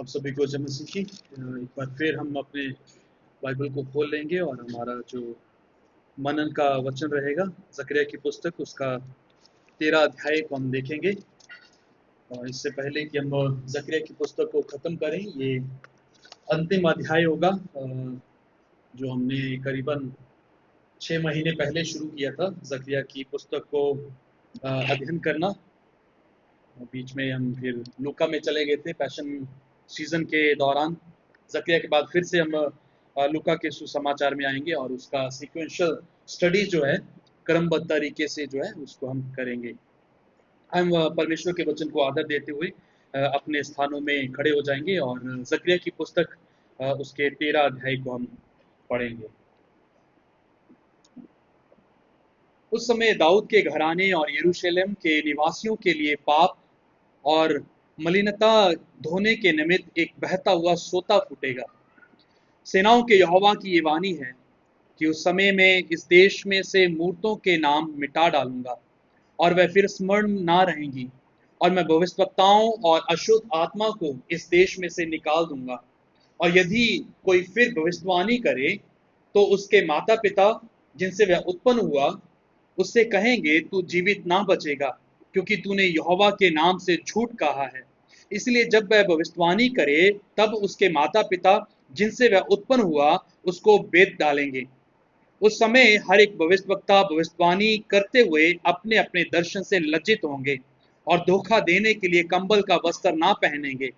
आप सभी को जय मसीह की। एक बार फिर हम अपने बाइबल को खोल लेंगे और हमारा जो मनन का वचन रहेगा जकरिया की पुस्तक उसका 13 अध्याय को हम देखेंगे। और इससे पहले कि हम जकरिया की पुस्तक को खत्म करें, ये अंतिम अध्याय होगा जो हमने करीबन 6 महीने पहले शुरू किया था जकरिया की पुस्तक को अध्ययन करना। बीच में हम फिर लूका में चले गए थे पैशन सीजन के दौरान। जकिया के बाद फिर से हम लूका के सुसमाचार में आएंगे और उसका सीक्वेंशियल स्टडी जो है क्रमबद्ध तरीके से जो है उसको हम करेंगे। हम परमेश्वर के वचन को आदर देते हुए अपने स्थानों में खड़े हो जाएंगे और जकरिया की पुस्तक उसके 13 अध्याय को हम पढ़ेंगे। उस समय दाऊद के घराने और यरूशलेम के निवासियों के लिए पाप और मलिनता धोने के निमित्त एक बहता हुआ सोता फूटेगा। सेनाओं के यहोवा की ये वाणी है कि उस समय में इस देश में से मूर्तों के नाम मिटा डालूंगा और वह फिर स्मरण ना रहेंगी, और मैं भविष्यवक्ताओं और अशुद्ध आत्मा को इस देश में से निकाल दूंगा। और यदि कोई फिर भविष्यवाणी करे तो उसके माता पिता जिनसे वह उत्पन्न हुआ उससे कहेंगे, तू जीवित ना बचेगा, क्योंकि तूने यहोवा के नाम से झूठ कहा है। इसलिए जब वह भविष्यवाणी करे तब उसके माता पिता जिनसे वह उत्पन्न हुआ उसको बेच डालेंगे। उस समय हर एक भविष्यवक्ता भविष्यवाणी करते हुए अपने अपने दर्शन से लज्जित होंगे और धोखा देने के लिए कंबल का वस्त्र ना पहनेंगे,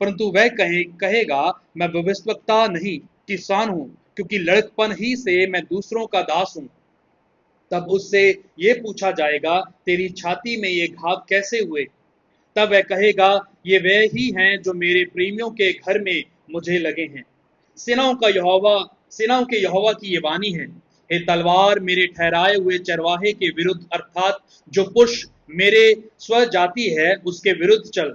परंतु वह कहेगा, मैं भविष्यवक्ता नहीं किसान हूं, क्योंकि लड़कपन ही से मैं दूसरों का दास हूं। तब उससे ये पूछा जाएगा, तेरी छाती में ये घाव कैसे हुए? तब वह कहेगा, ये वे ही हैं जो मेरे प्रेमियों के घर में मुझे लगे हैं। सेनाओं के यहोवा की ये वाणी है, हे तलवार मेरे ठहराए हुए चरवाहे के विरुद्ध, अर्थात जो पुरुष मेरे स्वजाति है उसके विरुद्ध चल।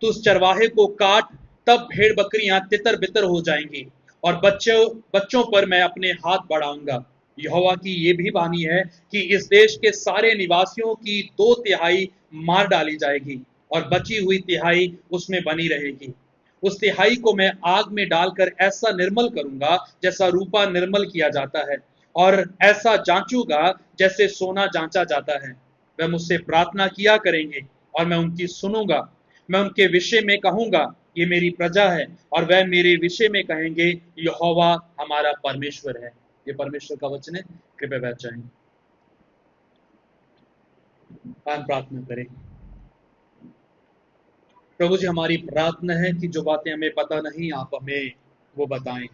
तो उस चरवाहे को काट, तब भेड़ बकरियां तितर बितर हो जाएंगी और बच्चों पर मैं अपने हाथ बढ़ाऊंगा। यहोवा की ये भी वाणी है कि इस देश के सारे निवासियों की 2/3 मार डाली जाएगी और बची हुई तिहाई उसमें बनी रहेगी। उस तिहाई को मैं आग में डालकर ऐसा निर्मल करूंगा जैसा रूपा निर्मल किया जाता है, और ऐसा जांचूंगा जैसे सोना जांचा जाता है। वह मुझसे प्रार्थना किया करेंगे और मैं उनकी सुनूंगा। मैं उनके विषय में कहूंगा, ये मेरी प्रजा है, और वह मेरे विषय में कहेंगे, यहोवा हमारा परमेश्वर है। ये परमेश्वर का वचन है। कृपया बैठ जाएं, हम प्रार्थना करें। प्रभु जी, हमारी प्रार्थना है कि जो बातें हमें पता नहीं आप हमें वो बताएं।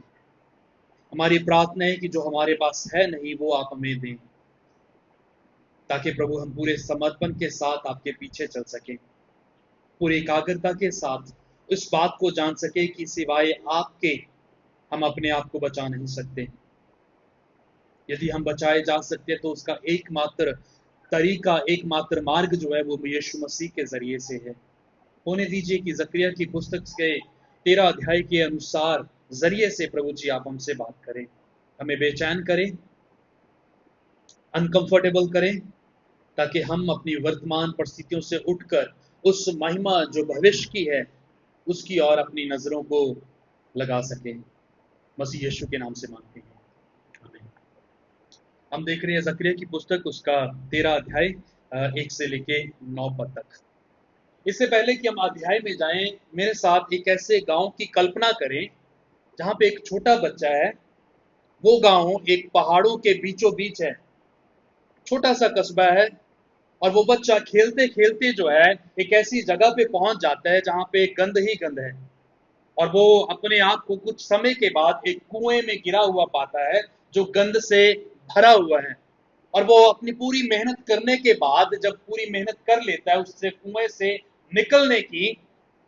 हमारी प्रार्थना है कि जो हमारे पास है नहीं वो आप हमें दें, ताकि प्रभु हम पूरे समर्पण के साथ आपके पीछे चल सकें, पूरी एकाग्रता के साथ इस बात को जान सके कि सिवाय आपके हम अपने आप को बचा नहीं सकते। यदि हम बचाए जा सकते तो उसका एकमात्र तरीका, एकमात्र मार्ग जो है वो यीशु मसीह के जरिए से है। होने दीजिए कि जकरिया की पुस्तक के 13 अध्याय के अनुसार जरिए से प्रभु जी आप हमसे बात करें, हमें बेचैन करें, अनकंफर्टेबल करें, ताकि हम अपनी वर्तमान परिस्थितियों से उठकर उस महिमा जो भविष्य की है उसकी ओर अपनी नजरों को लगा सकें। मसीह यीशु के नाम से मांगते हैं, आमीन। हम देख रहे हैं जकरिया की पुस्तक उसका 13 अध्याय 1 से लेके 9 पद तक। इससे पहले कि हम अध्याय में जाएं, मेरे साथ एक ऐसे गांव की कल्पना करें जहां पे एक छोटा बच्चा है। वो गांव एक पहाड़ों के बीचों बीच है, छोटा सा कस्बा है, और वो बच्चा खेलते खेलते जो है एक ऐसी जगह पे पहुंच जाता है जहां पे गंद ही गंद है, और वो अपने आप को कुछ समय के बाद एक कुएं में गिरा हुआ पाता है जो गंद से भरा हुआ है। और वो अपनी पूरी मेहनत करने के बाद जब पूरी मेहनत कर लेता है उससे कुएं से निकलने की,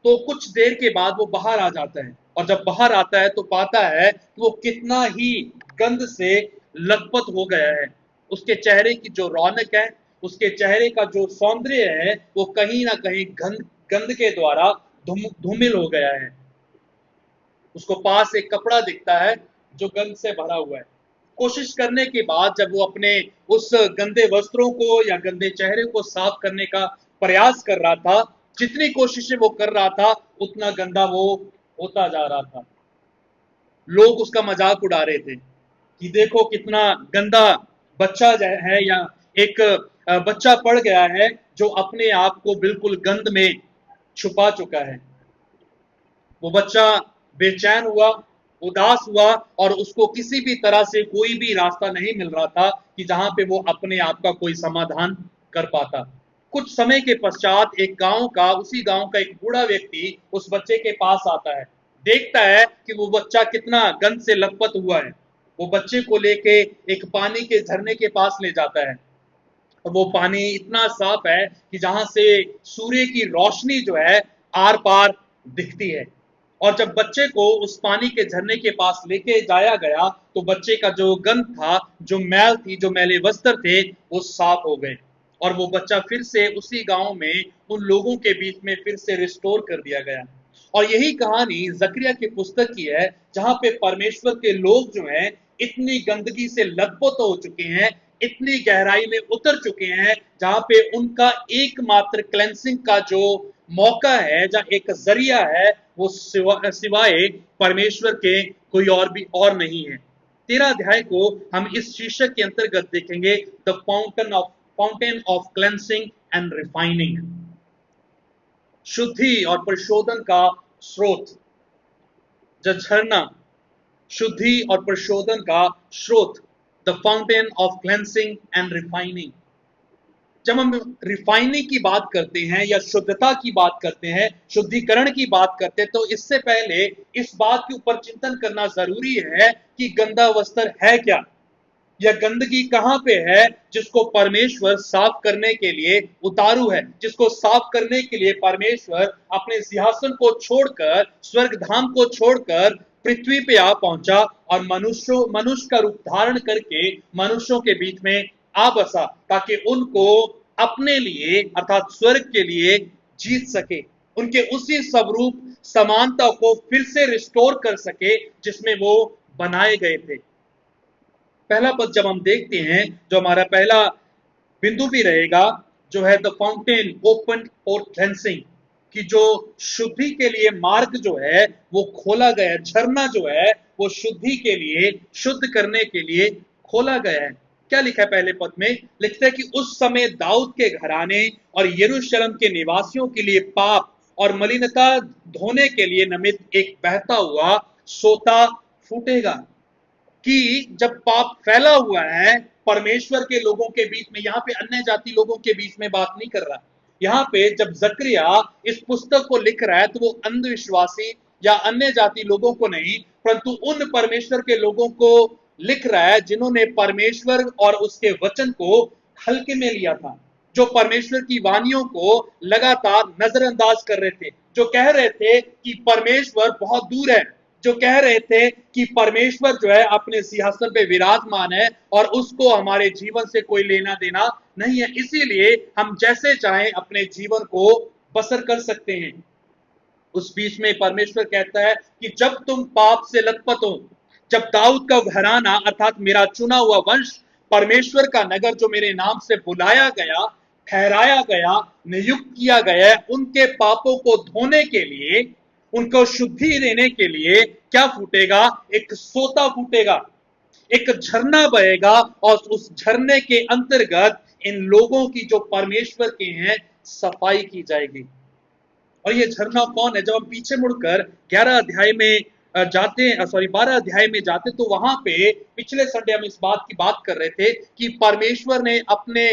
तो कुछ देर के बाद वो बाहर आ जाता है, और जब बाहर आता है तो पाता है कि वो कितना ही गंद से लथपथ हो गया है। उसके चेहरे की जो रौनक है, उसके चेहरे का जो सौंदर्य है, वो कहीं ना कहीं गंद के द्वारा धूमिल हो गया है। उसको पास एक कपड़ा दिखता है जो गंद से भरा हुआ है। कोशिश करने के बाद जब वो अपने उस गंदे वस्त्रों को या गंदे चेहरे को साफ करने का प्रयास कर रहा था, जितनी कोशिशें वो कर रहा था उतना गंदा वो होता जा रहा था। लोग उसका मजाक उड़ा रहे थे कि देखो कितना गंदा बच्चा है, या एक बच्चा पड़ गया है जो अपने आप को बिल्कुल गंद में छुपा चुका है। वो बच्चा बेचैन हुआ, उदास हुआ, और उसको किसी भी तरह से कोई भी रास्ता नहीं मिल रहा था कि जहां पे वो अपने आप का कोई समाधान कर पाता। कुछ समय के पश्चात उसी गांव का एक बूढ़ा व्यक्ति उस बच्चे के पास आता है, देखता है कि वो बच्चा कितना गंद से लथपथ हुआ है। वो बच्चे को लेके एक पानी के झरने के पास ले जाता है, और वो पानी इतना साफ है कि जहां से सूर्य की रोशनी जो है आर पार दिखती है। और जब बच्चे को उस पानी के झरने के पास लेके जाया गया तो बच्चे का जो गंद था, जो मैल थी, जो मैले वस्त्र थे, वो साफ हो गए, और वो बच्चा फिर से उसी गांव में उन लोगों के बीच में फिर से रिस्टोर कर दिया गया। और यही कहानी जकरिया की पुस्तक की है, जहां पे परमेश्वर के लोग जो हैं इतनी गंदगी से लथपथ हो चुके हैं, इतनी गहराई में उतर चुके हैं, जहां पे उनका एकमात्र क्लेंसिंग का जो मौका है, जहां एक जरिया है, वो सिवाय परमेश्वर के कोई और भी और नहीं है। 13 अध्याय को हम इस शीर्षक के अंतर्गत देखेंगे, the fountain of cleansing and refining. शुद्धि और परिशोधन का स्रोत, जो झरना, शुद्धि और परिशोधन का स्रोत, the fountain of cleansing and refining. जब हम रिफाइनिंग की बात करते हैं या शुद्धता की बात करते हैं, शुद्धिकरण की बात करते हैं, तो इससे पहले इस बात के ऊपर चिंतन करना जरूरी है कि गंदा वस्त्र है क्या, या गंदगी कहां पे है जिसको परमेश्वर साफ करने के लिए उतारू है, जिसको साफ करने के लिए परमेश्वर अपने सिंहासन को छोड़कर, स्वर्ग धाम को छोड़कर पृथ्वी पे आ पहुंचा, और मनुष्य का रूप धारण करके मनुष्यों के बीच में आ बसा, ताकि उनको अपने लिए अर्थात स्वर्ग के लिए जीत सके, उनके उसी स्वरूप समानता को फिर से रिस्टोर कर सके जिसमें वो बनाए गए थे। पहला पद जब हम देखते हैं, जो हमारा पहला बिंदु भी रहेगा, जो है the fountain open for cleansing, कि जो शुद्धि के लिए मार्ग जो है वो खोला गया है, झरना जो है वो शुद्धि के लिए, शुद्ध करने के लिए खोला गया है। क्या लिखा है पहले पद में? लिखता है कि उस समय दाऊद के घराने और यरूशलेम के निवासियों के लिए पाप और मलिनता धोने के लिए निमित्त एक बहता हुआ सोता फूटेगा। कि जब पाप फैला हुआ है परमेश्वर के लोगों के बीच में, यहां पे अन्य जाति लोगों के बीच में बात नहीं कर रहा, यहां पे जब जकरिया इस पुस्तक को लिख रहा है तो वो अंधविश्वासी या अन्य जाति लोगों को नहीं, परंतु उन परमेश्वर के लोगों को लिख रहा है जिन्होंने परमेश्वर और उसके वचन को हल्के में लिया था, जो परमेश्वर की वाणियों को लगातार नजरअंदाज कर रहे थे, जो कह रहे थे कि परमेश्वर बहुत दूर है, जो कह रहे थे कि परमेश्वर जो है अपने सिंहासन पे विराजमान है और उसको हमारे जीवन से कोई लेना देना नहीं है, इसीलिए हम जैसे चाहें अपने जीवन को बसर कर सकते हैं। उस बीच में परमेश्वर कहता है कि जब तुम पाप से लथपथ हो, जब दाऊद का घराना अर्थात मेरा चुना हुआ वंश, परमेश्वर का नगर जो मेरे नाम से बुलाया गया, ठहराया गया, नियुक्त किया गया है, उनके पापों को धोने के लिए, उनको शुद्धि देने के लिए क्या फूटेगा? एक सोता फूटेगा, एक झरना बहेगा, और उस झरने के अंतर्गत इन लोगों की जो परमेश्वर के हैं सफाई की जाएगी। और ये झरना कौन है? जब हम पीछे मुड़कर 11 अध्याय में जाते, सॉरी 12 अध्याय में जाते, तो वहां पे पिछले संडे हम इस बात की बात कर रहे थे कि परमेश्वर ने अपने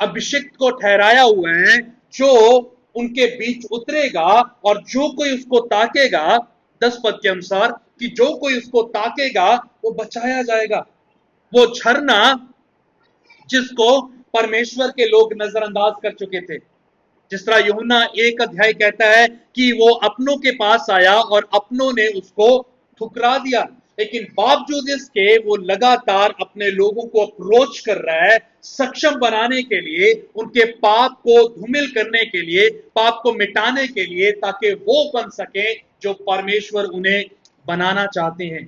अभिषिक्त को ठहराया हुआ है, जो उनके बीच उतरेगा, और जो कोई उसको ताकेगा, 10 पद के अनुसार, कि जो कोई उसको ताकेगा वो बचाया जाएगा। वो झरना जिसको परमेश्वर के लोग नजरअंदाज कर चुके थे, जिस तरह यूहन्ना 1 अध्याय कहता है कि वो अपनों के पास आया और अपनों ने उसको ठुकरा दिया, लेकिन बावजूद इसके वो लगातार अपने लोगों को अप्रोच कर रहा है, सक्षम बनाने के लिए, उनके पाप को धूमिल करने के लिए, पाप को मिटाने के लिए, ताकि वो बन सके जो परमेश्वर उन्हें बनाना चाहते हैं।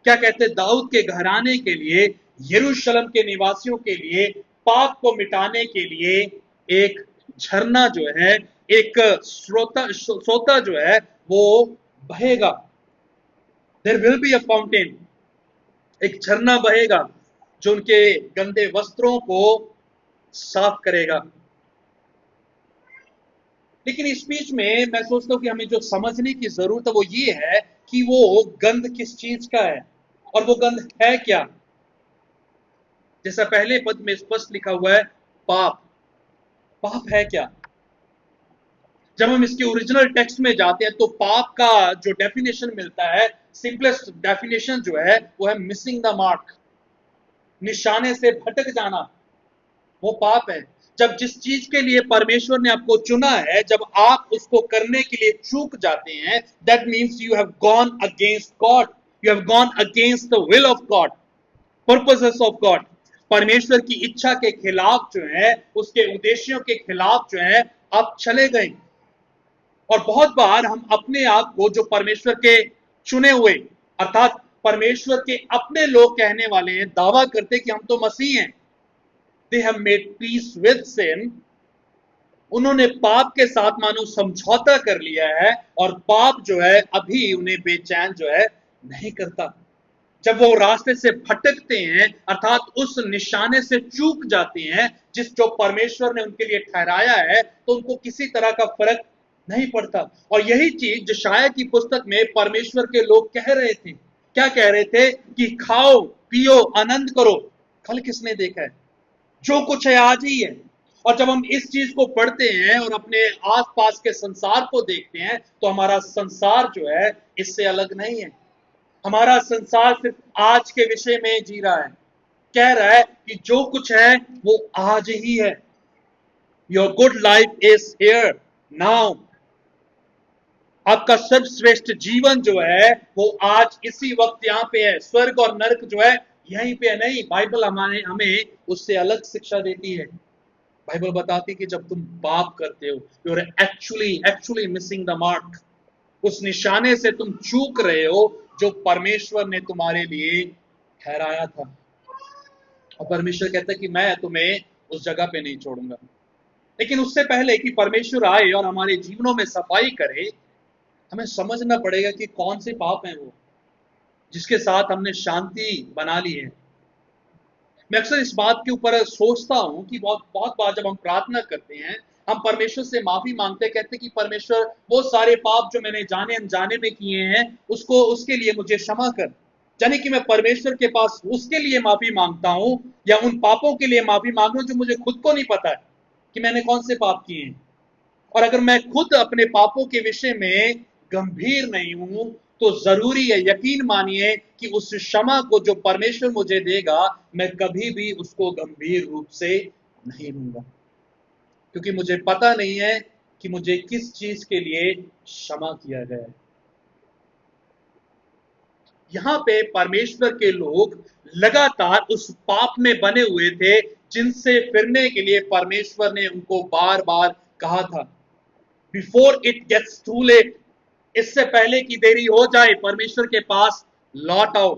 क्या कहते हैं? दाऊद के घराने के लिए, यरूशलेम के निवासियों के लिए, पाप को मिटाने के लिए एक झरना जो है, एक सोता जो है वो बहेगा, there will be a fountain, एक झरना बहेगा जो उनके गंदे वस्त्रों को साफ करेगा। लेकिन इस बीच में मैं सोचता हूं कि हमें जो समझने की जरूरत है वो ये है कि वो गंध किस चीज का है और वो गंध है क्या। जैसा पहले पद में स्पष्ट लिखा हुआ है, पाप। पाप है क्या? जब हम इसके ओरिजिनल टेक्स्ट में जाते हैं तो पाप का जो डेफिनेशन मिलता है, सिंपलेस्ट डेफिनेशन जो है वो है मिसिंग द मार्क, निशाने से भटक जाना, वो पाप है। जब जिस चीज के लिए परमेश्वर ने आपको चुना है, जब आप उसको करने के लिए चूक जाते हैं, that means you have gone against God, you have gone against the will of God, purposes of God. परमेश्वर की इच्छा के खिलाफ जो है, उसके उद्देश्यों के खिलाफ जो है, आप चले गए। और बहुत बार हम अपने आप को जो परमेश्वर के चुने हुए, अर्थात परमेश्वर के अपने लोग कहने वाले हैं, दावा करते कि हम तो मसीह हैं, they have made peace with sin, उन्होंने पाप के साथ मानो समझौता कर लिया है और पाप जो है अभी उन्हें बेचैन जो है नहीं करता। जब वो रास्ते से भटकते हैं, अर्थात उस निशाने से चूक जाते हैं जिस जो परमेश्वर ने उनके लिए ठहराया है, तो उनको किसी तरह का फर्क नहीं पड़ता। और यही चीज जो शाया की पुस्तक में परमेश्वर के लोग कह रहे थे, क्या कह रहे थे कि खाओ पियो आनंद करो, कल किसने देखा है, जो कुछ है आज ही है। और जब हम इस चीज को पढ़ते हैं और अपने आसपास के संसार को देखते हैं तो हमारा संसार जो है इससे अलग नहीं है। हमारा संसार सिर्फ आज के विषय में जी रहा है, कह रहा है कि जो कुछ है वो आज ही है। Your good life is here now, आपका सर्वश्रेष्ठ जीवन जो है वो आज इसी वक्त यहाँ पे है। स्वर्ग और नरक जो है यहीं पे है नहीं। बाइबल हमें उससे अलग शिक्षा देती है। बाइबल बताती है कि जब तुम पाप करते हो, you are actually missing the mark, उस निशाने से तुम चूक रहे हो जो परमेश्वर ने तुम्हारे लिए ठहराया था। और परमेश्वर कहता है कि मैं तुम्हें उस जगह पे नहीं छोड़ूंगा। लेकिन उससे पहले कि परमेश्वर आए और हमारे जीवनों में सफाई करे, हमें समझना पड़ेगा कि कौन से पाप हैं वो जिसके साथ हमने शांति बना ली है। मैं अक्सर इस बात के ऊपर सोचता हूं कि बहुत बहुत बार जब हम प्रार्थना करते हैं, हम परमेश्वर से माफी मांगते, कहते कि परमेश्वर वो सारे पाप जो मैंने जाने अनजाने में किए हैं उसको उसके लिए मुझे क्षमा कर। यानी कि मैं परमेश्वर के पास उसके लिए माफी मांगता हूं या उन पापों के लिए माफी मांग रहा हूं जो मुझे खुद को नहीं पता है कि मैंने कौन से पाप किए हैं। और अगर मैं खुद अपने पापों के विषय में गंभीर नहीं हूं तो जरूरी है, यकीन मानिए कि उस क्षमा को जो परमेश्वर मुझे देगा, मैं कभी भी उसको गंभीर रूप से नहीं लूंगा, क्योंकि मुझे पता नहीं है कि मुझे किस चीज के लिए क्षमा किया गया है। यहां पे परमेश्वर के लोग लगातार उस पाप में बने हुए थे जिनसे फिरने के लिए परमेश्वर ने उनको बार बार कहा था, before it gets too late, इससे पहले कि देरी हो जाए, परमेश्वर के पास लौट आओ,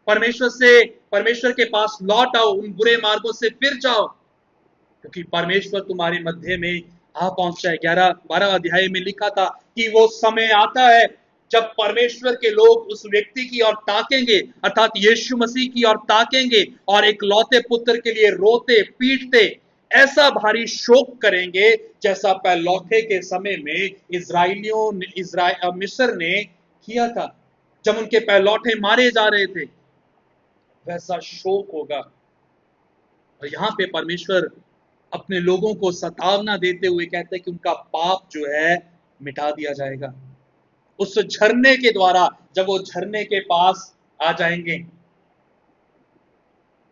परमेश्वर के पास लौट आओ, उन बुरे मार्गों से फिर जाओ, क्योंकि परमेश्वर तुम्हारे मध्य में आ पहुंचता है। 11-12 अध्याय में लिखा था कि वो समय आता है जब परमेश्वर के लोग उस व्यक्ति की ओर ताकेंगे, अर्थात यीशु मसीह की ओर ताकेंगे और एक लौते पुत्र के लिए रोते पीटते ऐसा भारी शोक करेंगे जैसा पहलौठे के समय में मिस्र ने किया था, जब उनके पहलौठे मारे जा रहे थे, वैसा शोक होगा। और यहां पे परमेश्वर अपने लोगों को सतावना देते हुए कहते हैं कि उनका पाप जो है मिटा दिया जाएगा उस झरने के द्वारा। जब वो झरने के पास आ जाएंगे,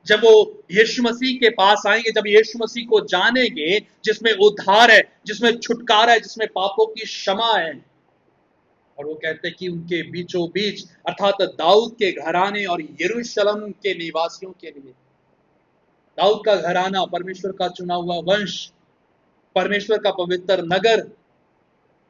जब वो यीशु मसीह के पास आएंगे, जब यीशु मसीह को जानेंगे जिसमें उद्धार है, जिसमें छुटकारा है, जिसमें पापों की क्षमा है, और वो कहते हैं कि उनके बीचों बीच, अर्थात दाऊद के घराने और यरूशलेम के निवासियों के लिए, दाऊद का घराना, परमेश्वर का चुना हुआ वंश, परमेश्वर का पवित्र नगर,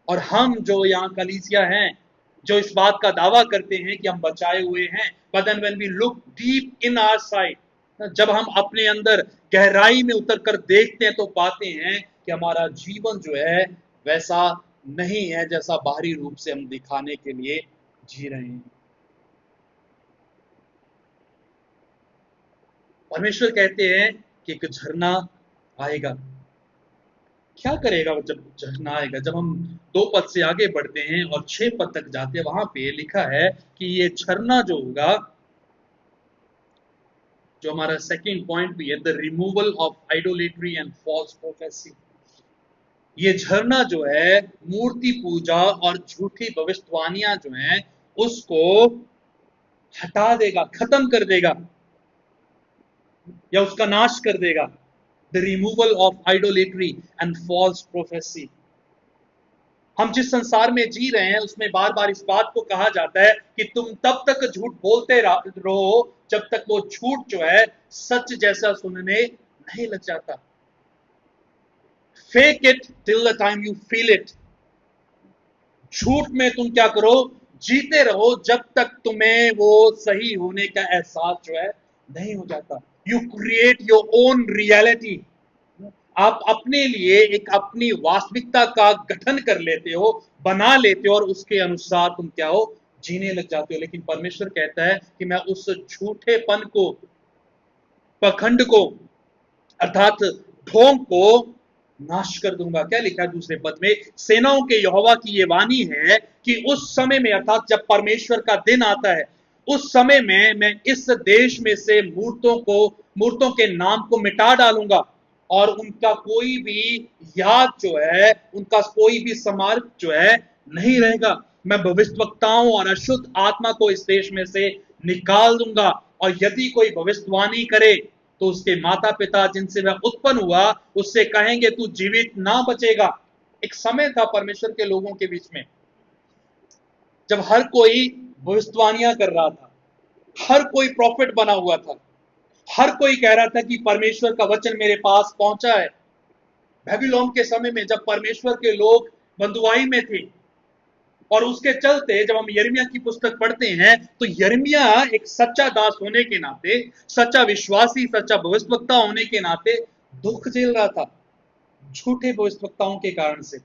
और हम जो यहाँ कलीसिया हैं, जो इस बात का दावा करते हैं कि हम बचाए हुए हैं, but then when we look deep in our side, जब हम अपने अंदर गहराई में उतर कर देखते हैं तो पाते हैं कि हमारा जीवन जो है वैसा नहीं है जैसा बाहरी रूप से हम दिखाने के लिए जी रहे हैं। परमेश्वर कहते हैं कि एक झरना आएगा। क्या करेगा वो जब झरना आएगा? जब हम 2 पद से आगे बढ़ते हैं और 6 पद तक जाते हैं, वहां पे लिखा है कि ये झरना जो होगा, जो हमारा सेकंड पॉइंट भी है, the removal of idolatry and false prophecy. ये झरना जो है मूर्ति पूजा और झूठी भविष्यवाणियां जो हैं उसको हटा देगा, खत्म कर देगा या उसका नाश कर देगा। The removal of idolatry and false prophecy. हम जिस संसार में जी रहे हैं उसमें बार बार इस बात को कहा जाता है कि तुम तब तक झूठ बोलते रहो जब तक वो झूठ जो है सच जैसा सुनने नहीं लग जाता। Fake it till the time you feel it. झूठ में तुम क्या करो, जीते रहो जब तक तुम्हें वो सही होने का एहसास जो है नहीं हो जाता। You create your own reality. आप अपने लिए एक अपनी वास्तविकता का गठन कर लेते हो, बना लेते हो और उसके अनुसार तुम क्या हो, जीने लग जाते हो। लेकिन परमेश्वर कहता है कि मैं उस झूठेपन को, पखंड को, अर्थात ढोंग को नाश कर दूंगा। क्या लिखा है दूसरे पद में? सेनाओं के यहोवा की ये वाणी है कि उस समय में, अर्थात जब परमेश्वर का दिन आता है, उस समय में मैं इस देश में से मूर्तों के नाम को मिटा डालूंगा और उनका कोई भी याद जो है, उनका कोई भी स्मारक जो है नहीं रहेगा। मैं भविष्यवक्ताओं और अशुद्ध आत्मा को इस देश में से निकाल दूंगा और यदि कोई भविष्यवाणी करे तो उसके माता पिता जिनसे वह उत्पन्न हुआ उससे कहेंगे तू जीवित ना बचेगा। एक समय था परमेश्वर के लोगों के बीच में जब हर कोई भविष्यवाणियां कर रहा था, हर कोई प्रॉफिट बना हुआ था, हर कोई कह रहा था कि परमेश्वर का वचन मेरे पास पहुंचा है। बेबीलोन के समय में जब परमेश्वर के लोग बंधुआई में थे और उसके चलते जब हम यिर्मयाह की पुस्तक पढ़ते हैं तो यिर्मयाह एक सच्चा दास होने के नाते, सच्चा विश्वासी, सच्चा भविष्यवक्ता होने के नाते दुख झेल रहा था झूठे भविष्यवक्ताओं के कारण से।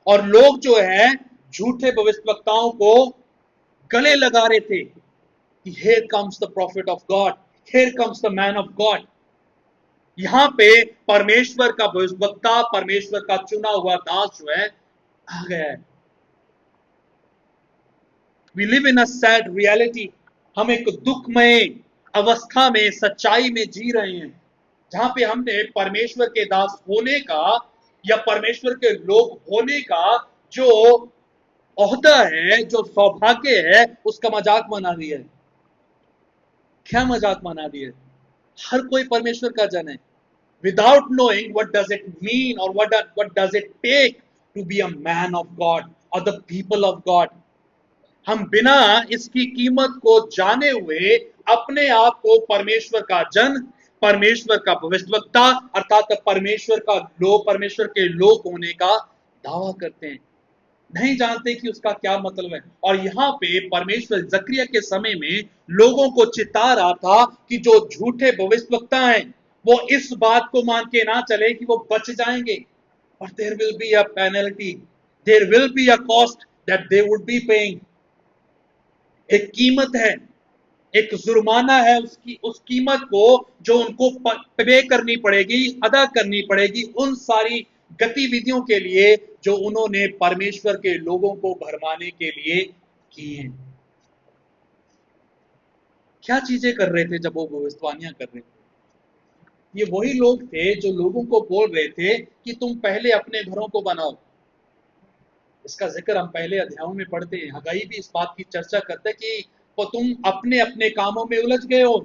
और लोग जो है झूठे भविष्यवक्ताओं को गले लगा रहे थे कि here comes the profit of God, here comes the man of God. यहां पे परमेश्वर का भविष्यवक्ता, परमेश्वर का चुना हुआ दास जो है आ गया है। We live in a sad reality. हम एक दुखमय अवस्था में, सच्चाई में जी रहे हैं जहां पे हमने परमेश्वर के दास होने का या परमेश्वर के लोग होने का जो ओहदा है, जो सौभाग्य है, उसका मजाक बना दिया है। क्या मजाक बना दिया है? हर कोई परमेश्वर का जन है without knowing what does it mean or what does it take to be a man of God or the people of God। हम बिना इसकी कीमत को जाने हुए अपने आप को परमेश्वर का जन, परमेश्वर का भविष्यवक्ता, अर्थात परमेश्वर के लोग होने का दावा करते हैं, नहीं जानते कि उसका क्या मतलब है। और यहां पे परमेश्वर जकरिया के समय में लोगों को चिता रहा था कि जो झूठे भविष्यवक्ता हैं वो इस बात को मान के ना चले कि वो बच जाएंगे, और there will be a penalty, there will be a cost that they would be paying. एक कीमत है, एक जुर्माना है, उसकी उस कीमत को जो उनको पे करनी पड़ेगी, अदा करनी पड़ेगी उन सारी गतिविधियों के लिए जो उन्होंने परमेश्वर के लोगों को भरमाने के लिए की हैं। क्या चीजें कर रहे थे जब वो भविष्यवाणियां कर रहे थे? ये वही लोग थे जो लोगों को बोल रहे थे कि तुम पहले अपने घरों को बनाओ। इसका जिक्र हम पहले अध्यायों में पढ़ते हैं। हगाई भी इस बात की चर्चा करते हैं कि तो तुम अपने अपने कामों में उलझ गए हो,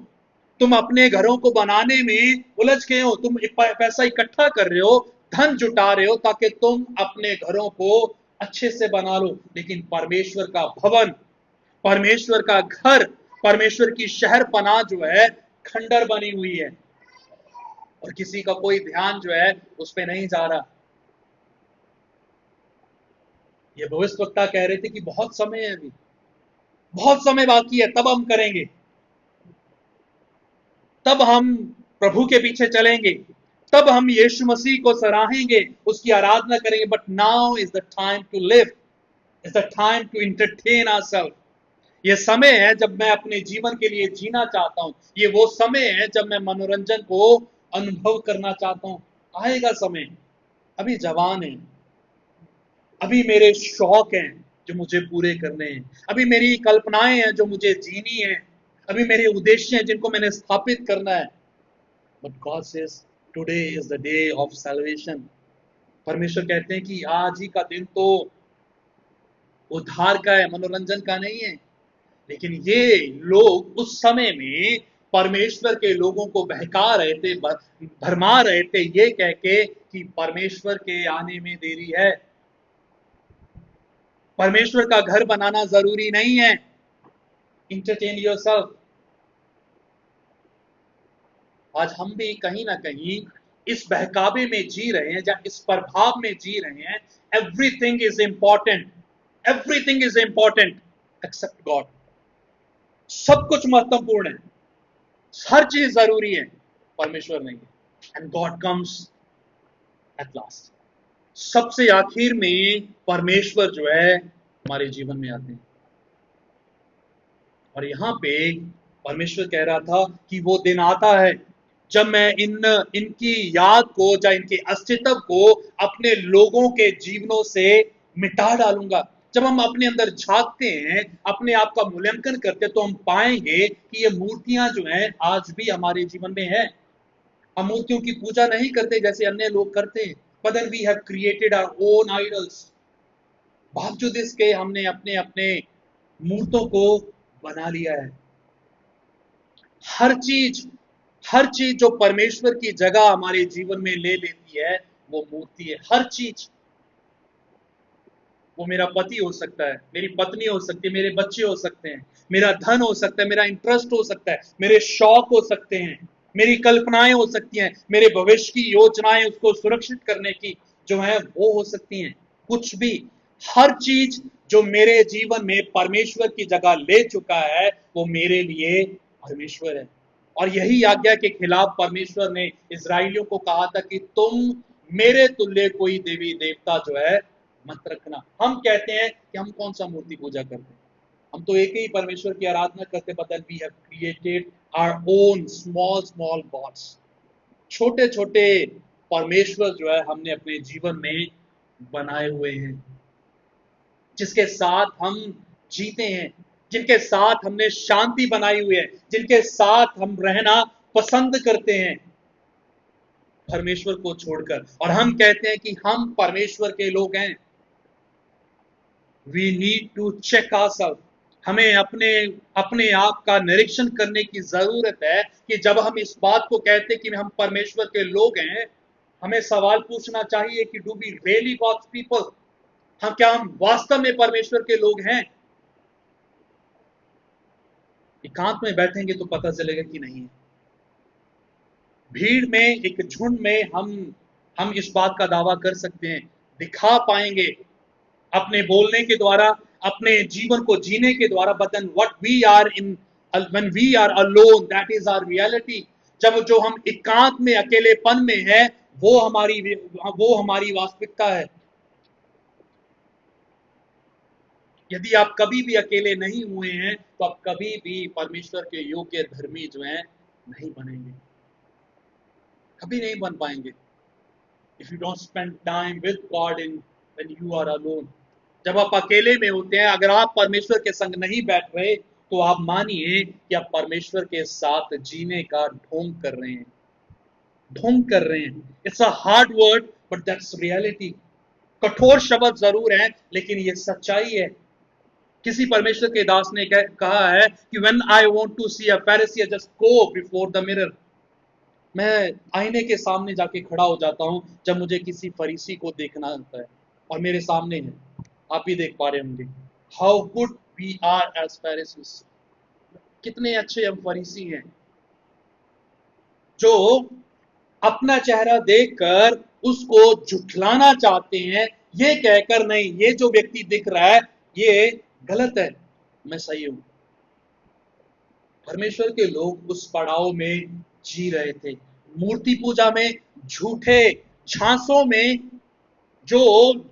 तुम अपने घरों को बनाने में उलझ गए हो, तुम पैसा इकट्ठा कर रहे हो, धन जुटा रहे हो ताकि तुम अपने घरों को अच्छे से बना लो। लेकिन परमेश्वर का भवन, परमेश्वर का घर, परमेश्वर की शहर पनाह जो है खंडर बनी हुई है और किसी का कोई ध्यान जो है उस पर नहीं जा रहा। ये भविष्यवक्ता कह रहे थे कि बहुत समय है, अभी बहुत समय बाकी है, तब हम करेंगे, तब हम प्रभु के पीछे चलेंगे, तब हम यीशु मसीह को सराहेंगे, उसकी आराधना करेंगे। But now is the time to live, is the time to entertain ourself. ये समय है जब मैं अपने जीवन के लिए जीना चाहता हूं। ये वो समय है जब मैं मनोरंजन को अनुभव करना चाहता हूं। आएगा समय, अभी जवान है, अभी मेरे शौक हैं जो मुझे पूरे करने हैं, अभी मेरी कल्पनाएं हैं जो मुझे जीनी है, अभी मेरे उद्देश्य हैं जिनको मैंने स्थापित करना है। But God says today is the day of salvation. परमेश्वर कहते हैं कि आज ही का दिन तो उद्धार का है, मनोरंजन का नहीं है। लेकिन ये लोग उस समय में परमेश्वर के लोगों को बहका रहे थे, भरमा रहे थे, ये कह के कि परमेश्वर के आने में देरी है, परमेश्वर का घर बनाना जरूरी नहीं है, इंटरटेन योरसेल्फ। आज हम भी कहीं ना कहीं इस बहकावे में जी रहे हैं, या इस प्रभाव में जी रहे हैं। Everything is important, everything is important except God. सब कुछ महत्वपूर्ण है, हर चीज जरूरी है, परमेश्वर नहीं है। And God comes at last. सबसे आखिर में परमेश्वर जो है हमारे जीवन में आते हैं। और यहां पे परमेश्वर कह रहा था कि वो दिन आता है जब मैं इनकी याद को, या इनके अस्तित्व को अपने लोगों के जीवनों से मिटा डालूंगा। जब हम अपने अंदर झांकते हैं, अपने आप का मूल्यांकन करते हैं, तो हम पाएंगे कि ये मूर्तियां जो हैं आज भी हमारे जीवन में है। हम मूर्तियों की पूजा नहीं करते जैसे अन्य लोग करते हैं, but then we have created our own idols. बावजूद इसके हमने अपने अपने मूर्तों को बना लिया है। हर चीज, हर चीज जो परमेश्वर की जगह हमारे जीवन में ले लेती है वो मूर्ति है। हर चीज, वो मेरा पति हो सकता है, मेरी पत्नी हो सकती है, मेरे बच्चे हो सकते हैं, मेरा धन हो सकता है, मेरा इंटरेस्ट हो सकता है, मेरे शौक हो सकते हैं, मेरी कल्पनाएं हो सकती हैं, मेरे भविष्य की योजनाएं उसको सुरक्षित करने की जो है वो हो सकती हैं। कुछ भी, हर चीज जो मेरे जीवन में परमेश्वर की जगह ले चुका है वो मेरे लिए परमेश्वर है। और यही आज्ञा के खिलाफ परमेश्वर ने इस्राएलियों को कहा था कि तुम मेरे तुल्य कोई देवी देवता जो है मत रखना। हम कहते हैं कि हम कौन सा मूर्ति पूजा करते हैं, हम तो एक ही परमेश्वर की आराधना करते, but we have created our own small small gods. छोटे छोटे परमेश्वर जो है हमने अपने जीवन में बनाए हुए हैं, जिसके साथ हम जीते हैं, जिनके साथ हमने शांति बनाई हुई है, जिनके साथ हम रहना पसंद करते हैं परमेश्वर को छोड़कर। और हम कहते हैं कि हम परमेश्वर के लोग हैं। We need to check ourself. हमें अपने अपने आप का निरीक्षण करने की जरूरत है कि जब हम इस बात को कहते हैं कि हम परमेश्वर के लोग हैं, हमें सवाल पूछना चाहिए कि do we really gods people. हम क्या, हम वास्तव में परमेश्वर के लोग हैं? एकांत में बैठेंगे तो पता चलेगा कि नहीं है। भीड़ में, एक झुंड में हम इस बात का दावा कर सकते हैं, दिखा पाएंगे अपने बोलने के द्वारा, अपने जीवन को जीने के द्वारा। But then what we are in, when we are alone, that is our reality. जब जो हम एकांत में, अकेलेपन में है, वो हमारी वास्तविकता है। यदि आप कभी भी अकेले नहीं हुए हैं तो आप कभी भी परमेश्वर के योग्य धर्मी जो हैं नहीं बनेंगे, कभी नहीं बन पाएंगे। If you don't spend time with God in when you are alone, जब आप अकेले में होते हैं, अगर आप परमेश्वर के संग नहीं बैठ रहे, तो आप मानिए कि आप परमेश्वर के साथ जीने का ढोंग कर रहे हैं, ढोंग कर रहे हैं। It's a hard word but that's reality. कठोर शब्द जरूर है लेकिन ये सच्चाई है। किसी परमेश्वर के दास ने कहा है कि when I want to see a Pharisee, just go before the mirror. मैं आईने के सामने जाके खड़ा हो जाता हूं जब मुझे किसी फरीसी को देखना होता है, और मेरे सामने है, आप भी देख पा रहे होंगे। How good we are as Pharisees, कितने अच्छे हम फरीसी हैं, जो अपना चेहरा देखकर उसको झुठलाना चाहते हैं, ये कहकर नहीं, ये जो व्यक्ति दिख रहा है ये गलत है, मैं सही हूं। परमेश्वर के लोग उस पड़ाव में जी रहे थे, मूर्ति पूजा में झूठे झांसों में जो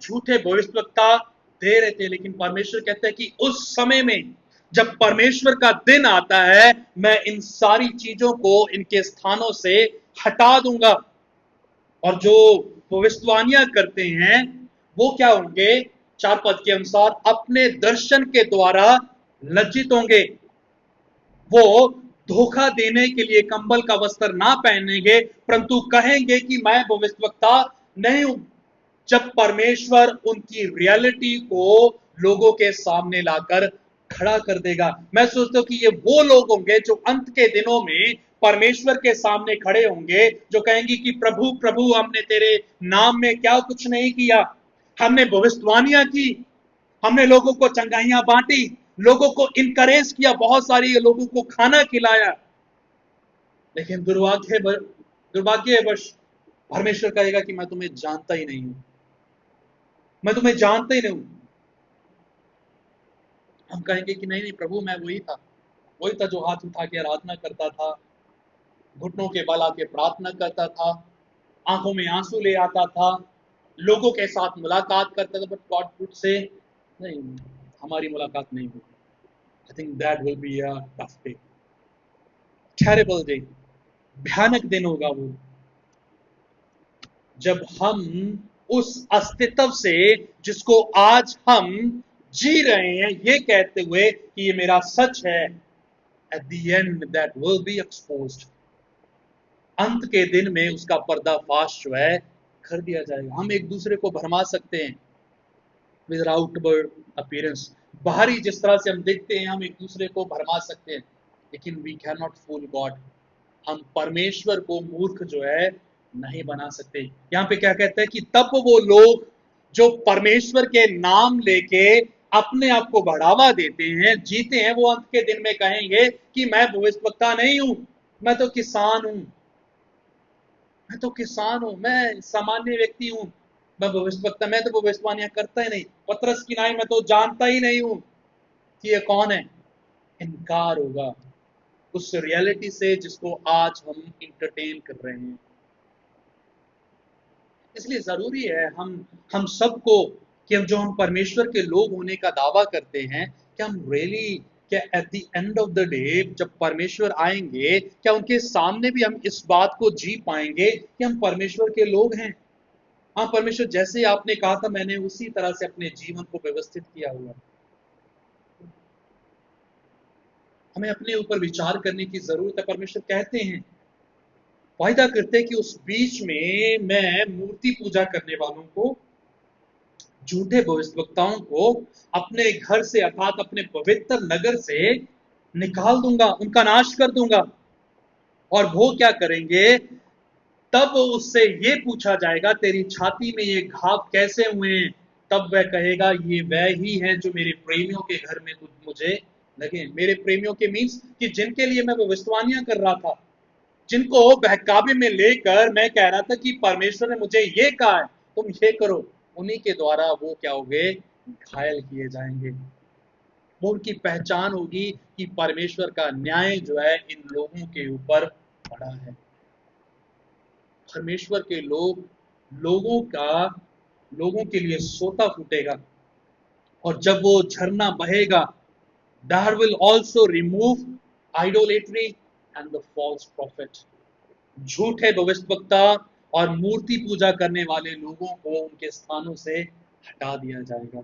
झूठे भविष्यवक्ता दे रहे थे, लेकिन परमेश्वर कहता है कि उस समय में जब परमेश्वर का दिन आता है, मैं इन सारी चीजों को इनके स्थानों से हटा दूंगा। और जो भविष्यवाणियां करते हैं वो क्या होंगे? 4 पद के अनुसार अपने दर्शन के द्वारा लज्जित होंगे। वो धोखा देने के लिए कंबल का वस्त्र ना पहनेंगे, परंतु कहेंगे कि मैं भविष्यवक्ता नहीं हूं। जब परमेश्वर उनकी रियलिटी को लोगों के सामने लाकर खड़ा कर देगा, मैं सोचता हूं कि ये वो लोग होंगे जो अंत के दिनों में परमेश्वर के सामने खड़े होंगे, जो कहेंगे कि प्रभु प्रभु, हमने तेरे नाम में क्या कुछ नहीं किया, हमने भविष्यवाणियां की, हमने लोगों को चंगाइयां बांटी, लोगों को इनकरेज किया, बहुत सारी लोगों को खाना खिलाया, लेकिन दुर्भाग्यवश परमेश्वर कहेगा कि मैं तुम्हें जानता ही नहीं हूं, मैं तुम्हें जानता ही नहीं हूं। हम कहेंगे कि नहीं नहीं प्रभु, मैं वही था जो हाथ उठा के आराधना करता था, घुटनों के बल आके प्रार्थना करता था, आंखों में आंसू ले आता था, लोगों के साथ मुलाकात करता था, बट गॉड वुड से नहीं, हमारी मुलाकात नहीं हुई। I think that will be a tough day, terrible day, भयानक दिन होगा वो, जब हम उस अस्तित्व से जिसको आज हम जी रहे हैं ये कहते हुए कि ये मेरा सच है, at the end that will be exposed, अंत के दिन में उसका पर्दाफाश जो है कर दिया जाएगा। हम एक दूसरे को भरमा सकते हैं विद आउटवर्ड अपीयरेंस, बाहरी जिस तरह से हम देखते हैं हम एक दूसरे को भरमा सकते हैं, लेकिन we can not fool God. हम परमेश्वर को मूर्ख जो है नहीं बना सकते। यहां पे क्या कहता है कि तब वो लोग जो परमेश्वर के नाम लेके अपने आप को बढ़ावा देते हैं, जीते हैं, वो अंत के दिन में कहेंगे कि मैं भविष्यवक्ता नहीं हूं, मैं तो किसान हूं, मैं तो किसान हूं, मैं सामान्य व्यक्ति हूं, मैं भविष्यवक्ता, मैं तो भविष्यवाणियां करता ही नहीं, पतरस की नाई मैं तो जानता ही नहीं हूं कि ये कौन है। इनकार होगा उस रियलिटी से जिसको आज हम इंटरटेन कर रहे हैं। इसलिए जरूरी है हम सबको कि हम परमेश्वर के लोग होने का दावा करते हैं, कि हम रियली, क्या at the end of the day जब परमेश्वर आएंगे, क्या उनके सामने भी हम इस बात को जी पाएंगे कि हम परमेश्वर के लोग हैं? हाँ, परमेश्वर जैसे आपने कहा था मैंने उसी तरह से अपने जीवन को व्यवस्थित किया हुआ है। हमें अपने ऊपर विचार करने की जरूरत है। परमेश्वर कहते हैं, वायदा करते हैं कि उस बीच में मैं मूर्ति पूजा करने वालों को, झूठे भविष्यवक्ताओं को अपने घर से अर्थात अपने पवित्र नगर से निकाल दूंगा, उनका नाश कर दूंगा। और वो क्या करेंगे? तब उससे ये पूछा जाएगा तेरी छाती में ये घाव कैसे हुए हैं? तब वह कहेगा ये वह ही है जो मेरे प्रेमियों के घर में मुझे लगे। मेरे प्रेमियों के मीन्स कि जिनके लिए मैं भविष्यवाणियां कर रहा था, जिनको बहकावे में लेकर मैं कह रहा था कि परमेश्वर ने मुझे ये कहा है तुम ये करो, उन्हीं के द्वारा वो क्या हो गए? घायल किए जाएंगे। वो उनकी पहचान होगी कि परमेश्वर का न्याय जो है इन लोगों के ऊपर पड़ा है। परमेश्वर के लोगों के लिए सोता फूटेगा, और जब वो झरना बहेगा, that will also remove idolatry and the false prophet. झूठे भविष्यवक्ता और मूर्ति पूजा करने वाले लोगों को उनके स्थानों से हटा दिया जाएगा।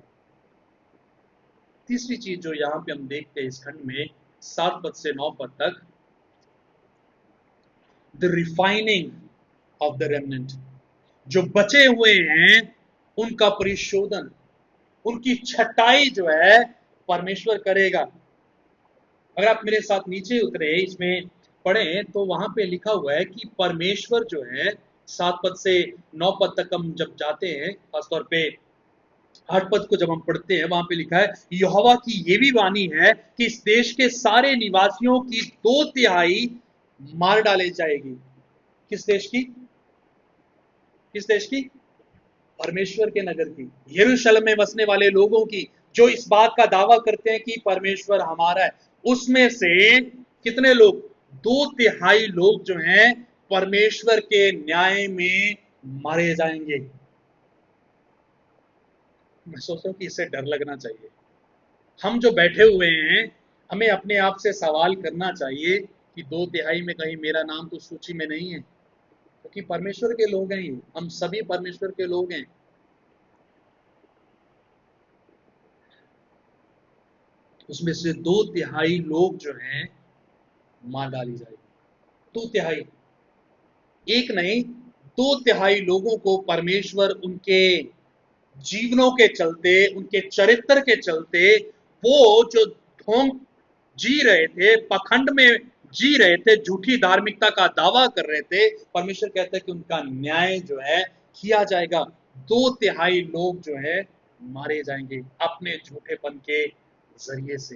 तीसरी चीज जो यहां पे हम देखते हैं इस खंड में 7 पद से 9 पद तक, the refining of the remnant, जो बचे हुए हैं उनका परिशोधन, उनकी छटाई जो है परमेश्वर करेगा। अगर आप मेरे साथ नीचे उतरे इसमें पढ़ें तो वहां पे लिखा हुआ है कि परमेश्वर जो है, 7 पद से 9 पद तक हम जब जाते हैं, खासतौर पे 8 पद को जब हम पढ़ते हैं, वहां पे लिखा है यहोवा की ये भी वाणी है कि इस देश के सारे निवासियों की 2/3 मार डाले जाएगी। किस देश की? किस देश की? परमेश्वर के नगर की, यरूशलेम में बसने वाले लोगों की, जो इस बात का दावा करते हैं कि परमेश्वर हमारा है। उसमें से कितने लोग? 2/3 लोग जो हैं परमेश्वर के न्याय में मारे जाएंगे। मैं सोचता हूं कि इससे डर लगना चाहिए। हम जो बैठे हुए हैं, हमें अपने आप से सवाल करना चाहिए कि 2/3 में कहीं मेरा नाम तो सूची में नहीं है, क्योंकि परमेश्वर के लोग हैं ये, हम सभी परमेश्वर के लोग हैं। उसमें से 2/3 लोग जो हैं मार डाली जाएगी। 2/3, एक नहीं, 2/3 लोगों को परमेश्वर उनके जीवनों के चलते, उनके चरित्र के चलते, वो जो ढोंग जी रहे थे, पखंड में जी रहे थे, झूठी धार्मिकता का दावा कर रहे थे, परमेश्वर कहता है कि उनका न्याय जो है किया जाएगा। 2/3 लोग जो है मारे जाएंगे अपने झूठेपन के जरिए से,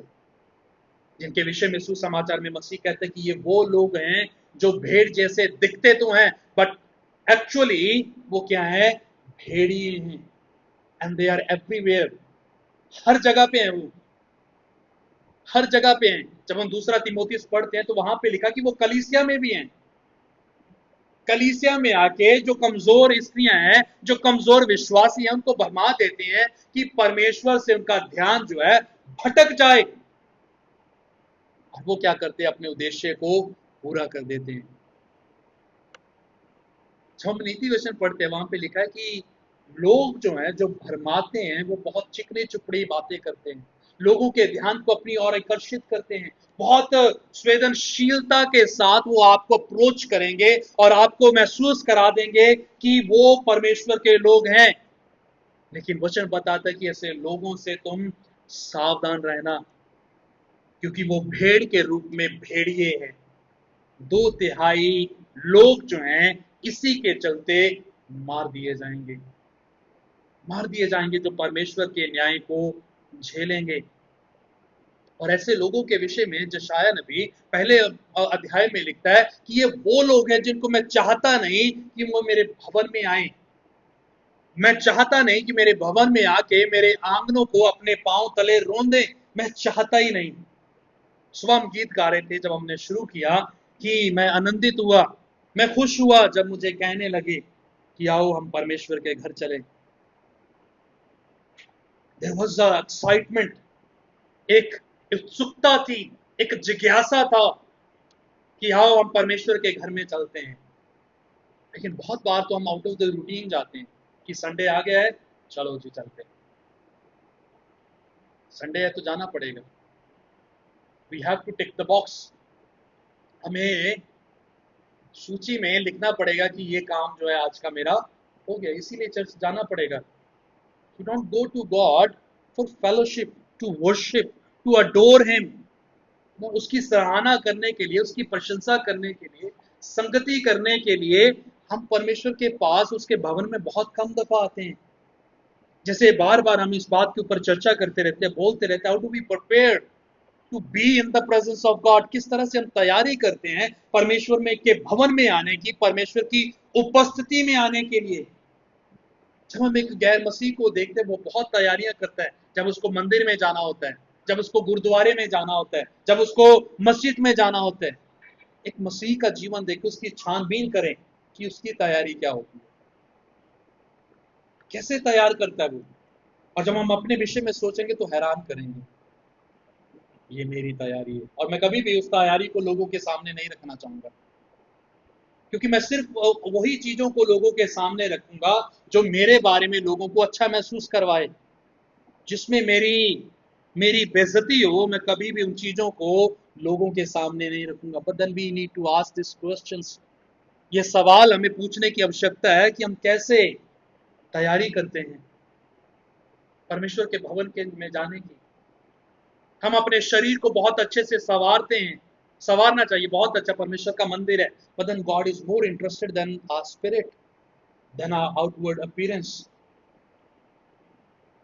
जिनके विषय में सुसमाचार में मसीह कहते हैं कि ये वो लोग हैं जो भेड़ जैसे दिखते तो हैं, बट एक्चुअली वो क्या है, भेड़िए हैं। एंड दे आर एवरीवेयर, हर जगह पे हैं वो, हर जगह पे हैं। जब हम दूसरा तिमोथी पढ़ते हैं तो वहां पे लिखा कि वो कलीसिया में भी हैं। कलीसिया में आके जो कमजोर स्त्रियां हैं, जो कमजोर विश्वासी हैं, उनको भरमा देते हैं कि परमेश्वर से उनका ध्यान जो है भटक जाए, और वो क्या करते हैं, अपने उद्देश्य को पूरा कर देते हैं। जब हम नीति वचन पढ़ते हैं वहां पे लिखा है कि लोग जो हैं, जो भरमाते हैं, वो बहुत चिकनी चुपड़ी बातें करते हैं, लोगों के ध्यान को अपनी ओर आकर्षित करते हैं, बहुत संवेदनशीलता के साथ वो आपको अप्रोच करेंगे और आपको महसूस करा देंगे कि वो परमेश्वर के लोग हैं। लेकिन वचन बताता है कि ऐसे लोगों से तुम सावधान रहना, क्योंकि वो भेड़ के रूप में भेड़िए हैं। 2/3 लोग जो हैं इसी के चलते मार दिए जाएंगे, मार दिए जाएंगे, जो परमेश्वर के न्याय को झेलेंगे। और ऐसे लोगों के विषय में यशायाह नबी पहले अध्याय में लिखता है कि ये वो लोग हैं जिनको मैं चाहता नहीं कि वो मेरे भवन में आए, मैं चाहता नहीं कि मेरे भवन में आके मेरे आंगनों को अपने पांव तले रोन दें, मैं चाहता ही नहीं। सुबह हम गीत गा रहे थे जब हमने शुरू किया कि मैं आनंदित हुआ, मैं खुश हुआ जब मुझे कहने लगे कि आओ हम परमेश्वर के घर चले। देयर वाज अ एक्साइटमेंट, एक उत्सुकता थी, एक जिज्ञासा था कि आओ हम परमेश्वर के घर में चलते हैं। लेकिन बहुत बार तो हम आउट ऑफ द रूटीन जाते हैं कि संडे आ गया है, चलो जी चलते हैं, संडे है तो जाना पड़ेगा, we have to tick the box, हमें सूची में लिखना पड़ेगा कि ये काम जो है आज का मेरा हो गया, इसीलिए चर्च जाना पड़ेगा। You don't go to God for fellowship, to worship, to adore him, उसकी सराहना करने के लिए, उसकी प्रशंसा करने के लिए, संगति करने के लिए हम परमेश्वर के पास, उसके भवन में बहुत कम दफा आते हैं। जैसे बार बार हम इस बात के ऊपर चर्चा करते रहते हैं, बोलते रहते हैं, how to be prepared to be in the presence of God, किस तरह से हम तैयारी करते हैं परमेश्वर में के भवन में आने की, परमेश्वर की उपस्थिति में आने के लिए। जब हम एक गैर मसीह को देखते हैं, वो बहुत तैयारियां करता है, जब उसको मंदिर में जाना होता है, जब उसको गुरुद्वारे में जाना होता है, जब उसको मस्जिद में जाना होता है। एक मसीह का जीवन देखें, उसकी छानबीन करें कि उसकी तैयारी क्या होती है, कैसे तैयार करता है वो। और जब हम अपने विषय में सोचेंगे तो हैरान करेंगे, ये मेरी तैयारी है। और मैं कभी भी उस तैयारी को लोगों के सामने नहीं रखना चाहूंगा, क्योंकि मैं सिर्फ वही चीजों को लोगों के सामने रखूंगा जो मेरे बारे में लोगों को अच्छा महसूस करवाए। जिसमें मेरी मेरी बेइज्जती हो, मैं कभी भी उन चीजों को लोगों के सामने नहीं रखूंगा। But then we need to ask this questions, ये सवाल हमें पूछने की आवश्यकता है कि हम कैसे तैयारी करते हैं परमेश्वर के भवन के में जाने की। हम अपने शरीर को बहुत अच्छे से संवारते हैं, संवारना चाहिए, बहुत अच्छा, परमेश्वर का मंदिर है, but then God is more interested than our spirit, than our outward appearance.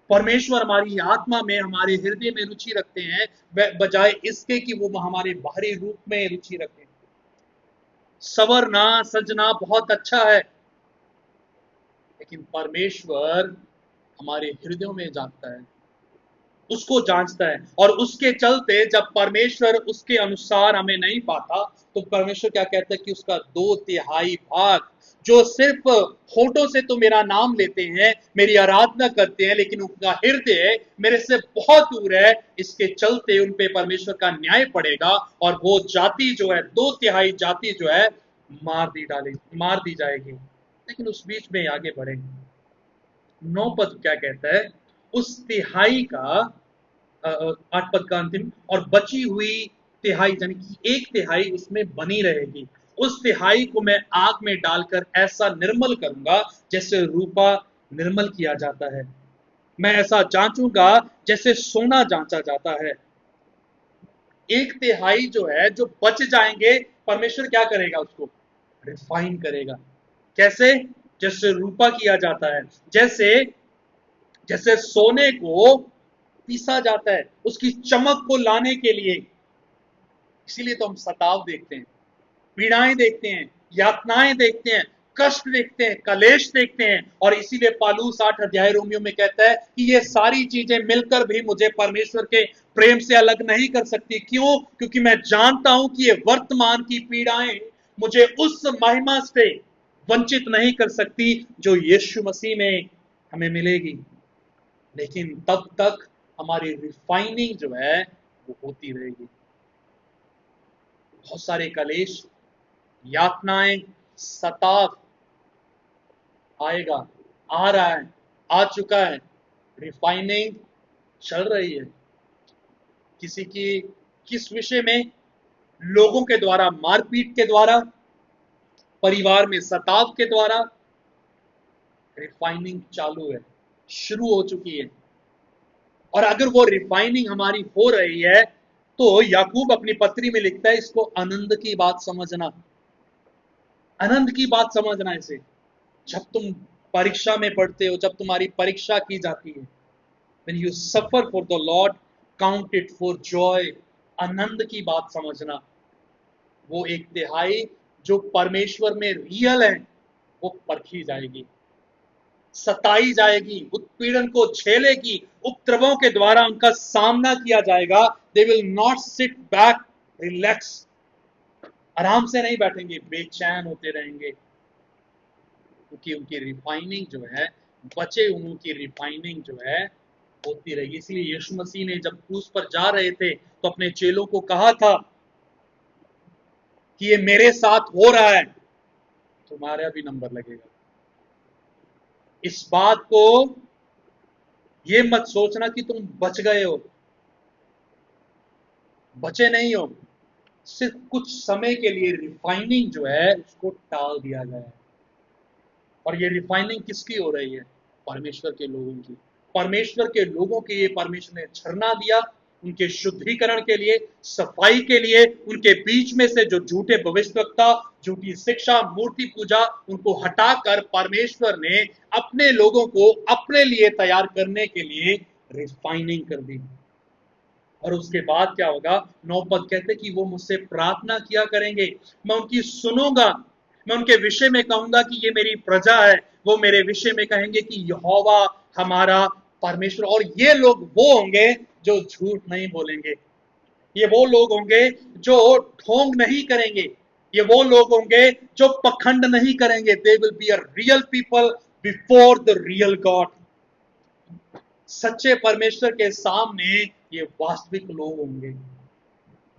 परमेश्वर हमारी आत्मा में, हमारे हृदय में रुचि रखते हैं, बजाय इसके कि वो हमारे बाहरी रूप में रुचि रखें। सवरना सजना बहुत अच्छा है, लेकिन परमेश्वर हमारे हृदयों में जानता है। उसको जांचता है। और उसके चलते जब परमेश्वर उसके अनुसार हमें नहीं पाता, तो परमेश्वर क्या कहता है कि उसका 2/3 भाग, जो सिर्फ होठों से तो मेरा नाम लेते हैं, मेरी आराधना करते हैं, लेकिन उनका हृदय मेरे से बहुत दूर है, इसके चलते उन पे परमेश्वर का न्याय पड़ेगा। और वो जाति जो है, 2/3 जाति जो है, मार दी जाएगी। लेकिन उस बीच में आगे बढ़ेंगे। 9 पद क्या कहता है? उस तिहाई का 8 पद का अंतिम, और बची हुई तिहाई यानी कि 1/3 उसमें बनी रहेगी। उस तिहाई को मैं आग में डालकर ऐसा निर्मल करूंगा जैसे रूपा निर्मल किया जाता है। मैं ऐसा जांचूंगा जैसे सोना जांचा जाता है। 1/3 जो है, जो बच जाएंगे, परमेश्वर क्या करेगा? उसको रिफाइन करेगा। कैसे? जैसे रूपा किया जाता है, जैसे जैसे सोने को पीसा जाता है उसकी चमक को लाने के लिए। इसीलिए तो हम सताव देखते हैं, पीड़ाएं देखते हैं, यातनाएं देखते हैं, कष्ट देखते हैं, कलेश देखते हैं। और इसीलिए पालूस 8 अध्याय रोमियो में कहता है कि ये सारी चीजें मिलकर भी मुझे परमेश्वर के प्रेम से अलग नहीं कर सकती। क्यों? क्योंकि मैं जानता हूं कि ये वर्तमान की पीड़ाएं मुझे उस महिमा से वंचित नहीं कर सकती जो यीशु मसीह में हमें मिलेगी। लेकिन तब तक हमारी रिफाइनिंग जो है वो होती रहेगी। बहुत सारे कलेश, यातनाएं, सताव आएगा, आ रहा है, आ चुका है। रिफाइनिंग चल रही है। किसी की किस विषय में? लोगों के द्वारा मारपीट के द्वारा, परिवार में सताव के द्वारा रिफाइनिंग चालू है, शुरू हो चुकी है। और अगर वो रिफाइनिंग हमारी हो रही है, तो याकूब अपनी पत्री में लिखता है, इसको आनंद की बात समझना। आनंद की बात समझना इसे। जब तुम परीक्षा में पढ़ते हो, जब तुम्हारी परीक्षा की जाती है, when you suffer for the Lord, count it for joy, आनंद की बात समझना। वो 1/3 जो परमेश्वर में रियल है, वो परखी जाएगी, सताई जाएगी, उत्पीड़न को झेलेगी, उपद्रवों के द्वारा उनका सामना किया जाएगा। They will not sit back relax, आराम से नहीं बैठेंगे, बेचैन होते रहेंगे। क्योंकि उनकी रिफाइनिंग जो है, बचे हुओं की रिफाइनिंग जो है होती रहेगी। इसलिए यीशु मसीह ने जब क्रूस पर जा रहे थे, तो अपने चेलों को कहा था कि ये मेरे साथ हो रहा है, तुम्हारा भी नंबर लगेगा। इस बात को ये मत सोचना कि तुम बच गए हो, बचे नहीं हो। सिर्फ कुछ समय के लिए रिफाइनिंग जो है उसको टाल दिया गया है। और ये रिफाइनिंग किसकी हो रही है? परमेश्वर के लोगों की। परमेश्वर के लोगों के लिए परमेश्वर ने झरना दिया, उनके शुद्धिकरण के लिए, सफाई के लिए। उनके बीच में से जो झूठे भविष्यवक्ता, झूठी शिक्षा, मूर्ति पूजा, उनको हटाकर परमेश्वर ने अपने लोगों को अपने लिए तैयार करने के लिए रिफाइनिंग कर दी। और उसके बाद क्या होगा? 9 पद कहते कि वो मुझसे प्रार्थना किया करेंगे, मैं उनकी सुनूंगा। मैं उनके विषय में कहूंगा कि ये मेरी प्रजा है। वो मेरे विषय में कहेंगे कि यहोवा हमारा परमेश्वर। और ये लोग वो होंगे जो झूठ नहीं बोलेंगे। ये वो लोग होंगे जो ढोंग नहीं करेंगे। ये वो लोग होंगे जो पखंड नहीं करेंगे। They will be a real people before the real God. सच्चे परमेश्वर के सामने ये वास्तविक लोग होंगे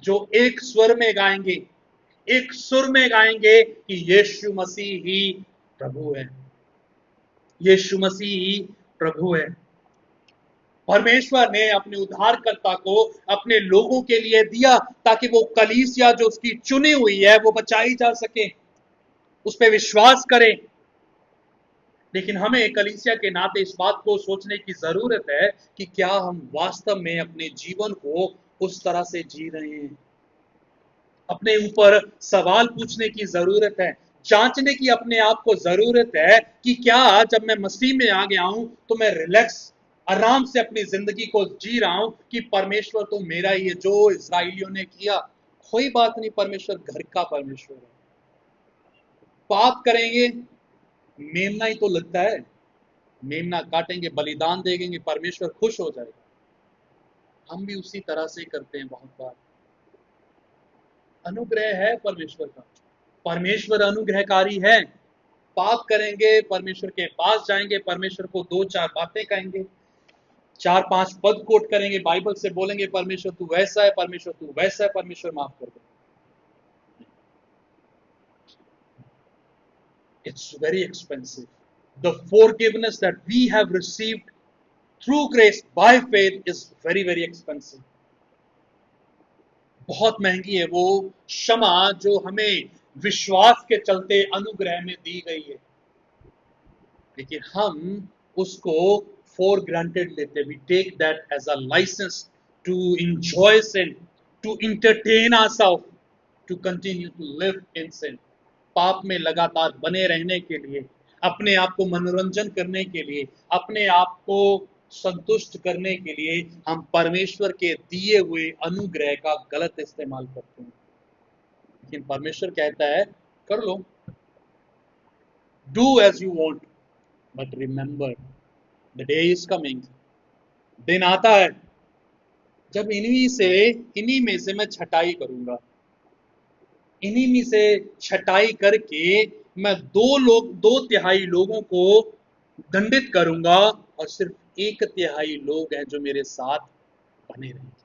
जो एक स्वर में गाएंगे, एक सुर में गाएंगे कि यीशु मसीह ही प्रभु है, यीशु मसीह ही प्रभु है। परमेश्वर ने अपने उद्धारकर्ता को अपने लोगों के लिए दिया, ताकि वो कलीसिया जो उसकी चुनी हुई है वो बचाई जा सके, उस पर विश्वास करें। लेकिन हमें कलीसिया के नाते इस बात को सोचने की जरूरत है कि क्या हम वास्तव में अपने जीवन को उस तरह से जी रहे हैं। अपने ऊपर सवाल पूछने की जरूरत है, जांचने की अपने आप को जरूरत है कि क्या जब मैं मसीह में आ गया हूं तो मैं रिलैक्स, आराम से अपनी जिंदगी को जी रहा हूं कि परमेश्वर तो मेरा ही है। जो इस्राएलियों ने किया, कोई बात नहीं, परमेश्वर घर का परमेश्वर है। पाप करेंगे, मेमना ही तो लगता है, मेमना काटेंगे, बलिदान देंगे, परमेश्वर खुश हो जाएगा। हम भी उसी तरह से करते हैं बहुत बार। अनुग्रह है परमेश्वर का, परमेश्वर अनुग्रहकारी है। पाप करेंगे, परमेश्वर के पास जाएंगे, परमेश्वर को दो चार बातें कहेंगे, चार पांच पद कोट करेंगे, बाइबल से बोलेंगे परमेश्वर तू वैसा है, परमेश्वर तू वैसा है, परमेश्वर माफ कर दे। It's very expensive. The forgiveness that we have received through grace by faith is very very expensive. बहुत महंगी है वो क्षमा जो हमें विश्वास के चलते अनुग्रह में दी गई है, लेकिन हम उसको फॉर ग्रांटेड लेते। We take that as a license to enjoy sin, to entertain ourself, to continue to live in sin. पाप में लगातार बने रहने के लिए, अपने आप को मनोरंजन करने के लिए, अपने आप को संतुष्ट करने के लिए हम परमेश्वर के दिए हुए अनुग्रह का गलत इस्तेमाल करते हैं। लेकिन परमेश्वर कहता है कर लो, do as you want, but remember the day is coming. दिन आता है जब इन्हीं में से मैं छटाई करूंगा, इन्हीं में से छटाई करके मैं दो तिहाई लोगों को दंडित करूंगा, और सिर्फ एक तिहाई लोग हैं जो मेरे साथ बने रहेंगे।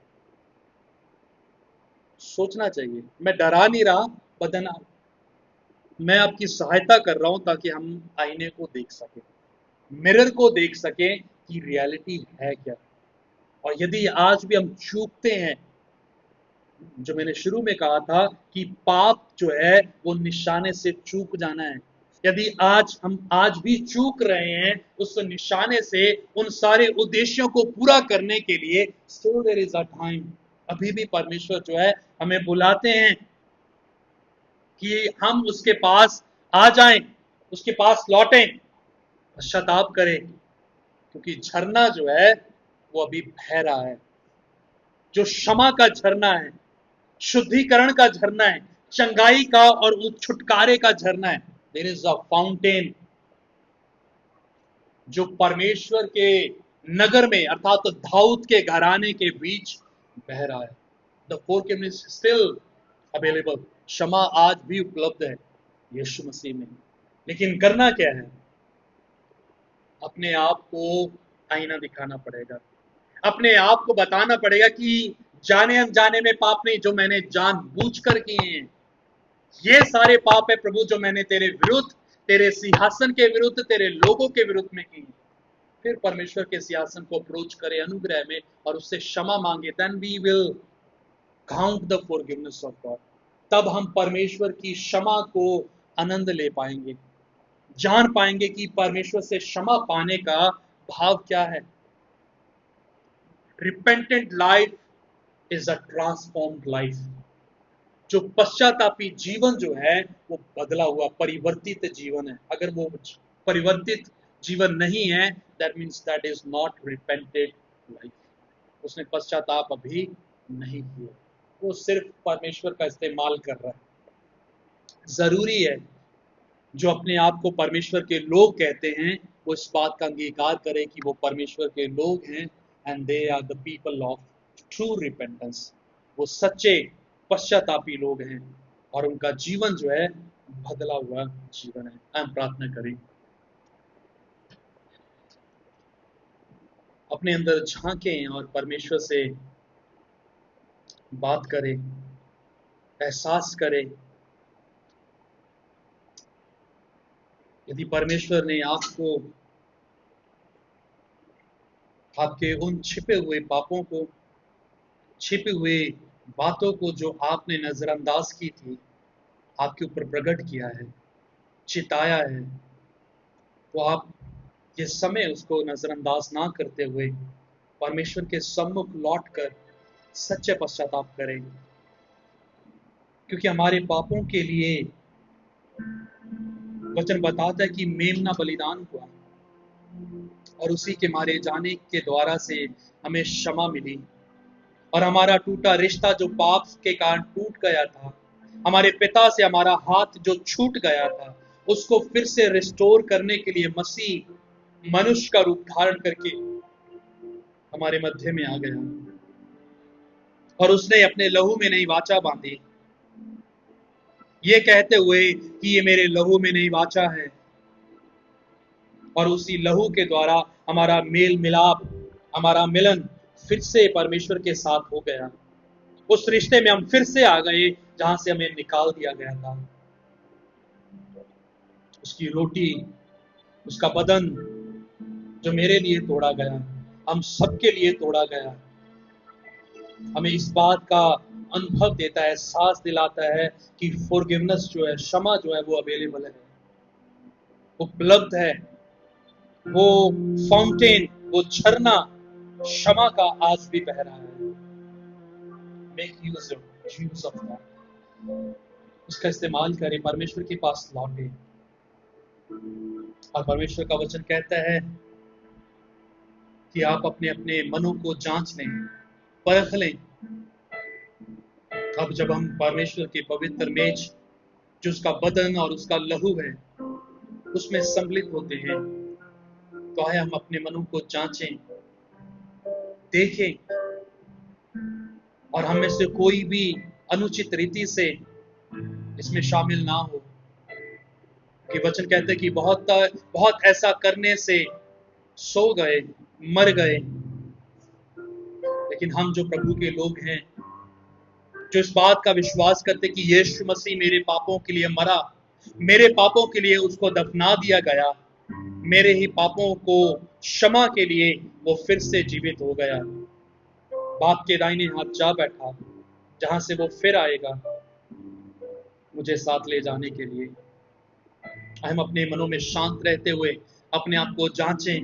सोचना चाहिए। मैं डरा नहीं रहा, बदना मैं आपकी सहायता कर रहा हूं ताकि हम आईने को देख सकें, मिरर को देख सकें कि रियलिटी है क्या। और यदि आज भी हम चूकते हैं, जो मैंने शुरू में कहा था कि पाप जो है वो निशाने से चूक जाना है, यदि हम आज भी चूक रहे हैं उस निशाने से, उन सारे उद्देश्यों को पूरा करने के लिए, still there is a time. अभी भी परमेश्वर जो है हमें बुलाते हैं कि हम उसके पास आ जाएं, उसके पास लौटें, पश्चाताप करें, क्योंकि झरना जो है वो अभी बह रहा है, जो क्षमा का झरना है, शुद्धिकरण का झरना है, चंगाई का और छुटकारे का झरना है। देयर इज अ फाउंटेन जो परमेश्वर के नगर में अर्थात दाऊद के घराने के बीच बह रहा है। द फॉरगिवनेस स्टिल अवेलेबल, क्षमा आज भी उपलब्ध है यीशु मसीह में। लेकिन करना क्या है? अपने आप को आईना दिखाना पड़ेगा, अपने आप को बताना पड़ेगा कि जाने अनजाने में पाप नहीं, जो मैंने जानबूझकर किए हैं, ये सारे पाप है प्रभु जो मैंने तेरे विरुद्ध, तेरे सिंहासन के विरुद्ध, तेरे लोगों के विरुद्ध में किए। फिर परमेश्वर के सिंहासन को अप्रोच करे अनुग्रह में और उससे क्षमा मांगे, then we will count the forgiveness of God. तब हम परमेश्वर की क्षमा को आनंद ले पाएंगे, जान पाएंगे कि परमेश्वर से क्षमा पाने का भाव क्या है। Repentant life is a transformed life. जो पश्चातापी जीवन जो है वो बदला हुआ परिवर्तित जीवन है। अगर वो परिवर्तित जीवन नहीं है, that means that is not repented life. उसने पश्चाताप अभी नहीं किया, वो सिर्फ परमेश्वर का इस्तेमाल कर रहा है। जरूरी है जो अपने आप को परमेश्वर के लोग कहते हैं वो इस बात का अंगीकार करें कि वो परमेश्वर के लोग हैं, and they are the people of true repentance. वो सच्चे पश्चातापी लोग हैं और उनका जीवन जो है बदला हुआ जीवन है। हम प्रार्थना करें, अपने अंदर झांकें और परमेश्वर से बात करें, एहसास करें। यदि परमेश्वर ने आपको, आपके उन छिपे हुए पापों को, छिपी हुई बातों को जो आपने नजरअंदाज की थी, आपके ऊपर प्रकट किया है, चिताया है, तो आप ये समय उसको नजरअंदाज ना करते हुए परमेश्वर के सम्मुख लौटकर सच्चे पश्चाताप करें। क्योंकि हमारे पापों के लिए वचन बताता है कि मेमना बलिदान हुआ और उसी के मारे जाने के द्वारा से हमें क्षमा मिली, और हमारा टूटा रिश्ता जो पाप के कारण टूट गया था, हमारे पिता से हमारा हाथ जो छूट गया था, उसको फिर से रिस्टोर करने के लिए मसीह मनुष्य का रूप धारण करके हमारे मध्य में आ गया। और उसने अपने लहू में नई वाचा बांधी, ये कहते हुए कि ये मेरे लहू में नई वाचा है। और उसी लहू के द्वारा हमारा मेल मिलाप, हमारा मिलन फिर से परमेश्वर के साथ हो गया। उस रिश्ते में हम फिर से आ गए जहां से हमें निकाल दिया गया था। उसकी रोटी, उसका बदन जो मेरे लिए तोड़ा गया, हम सबके लिए तोड़ा गया, हमें इस बात का अनुभव देता है, एहसास दिलाता है कि फॉरगिवनेस जो है, क्षमा जो है वो अवेलेबल है, उपलब्ध है। वो फाउंटेन, वो झरना क्षमा का आज भी बह रहा है। मेक यूज ऑफ दैट, उसका इस्तेमाल करें, परमेश्वर के पास लौटे। और परमेश्वर का वचन कहता है कि आप अपने अपने मनों को जांच लें, परख लें। अब जब हम परमेश्वर की पवित्र मेज, जो उसका बदन और उसका लहू है, उसमें सम्मिलित होते हैं, तो आए हम अपने मनों को जांचें, देखें, और हम में से कोई भी अनुचित रीति से इसमें शामिल ना हो। कि वचन कहते हैं कि बहुत ऐसा करने से सो गए, मर गए। लेकिन हम जो प्रभु के लोग हैं, जो इस बात का विश्वास करते कि यीशु मसीह मेरे पापों के लिए मरा, मेरे पापों के लिए उसको दफना दिया गया, मेरे ही पापों को क्षमा के लिए वो फिर से जीवित हो गया, बाप के दाहिने हाथ जा बैठा, जहां से वो फिर आएगा मुझे साथ ले जाने के लिए। हम अपने मनों में शांत रहते हुए अपने आप को जांचें,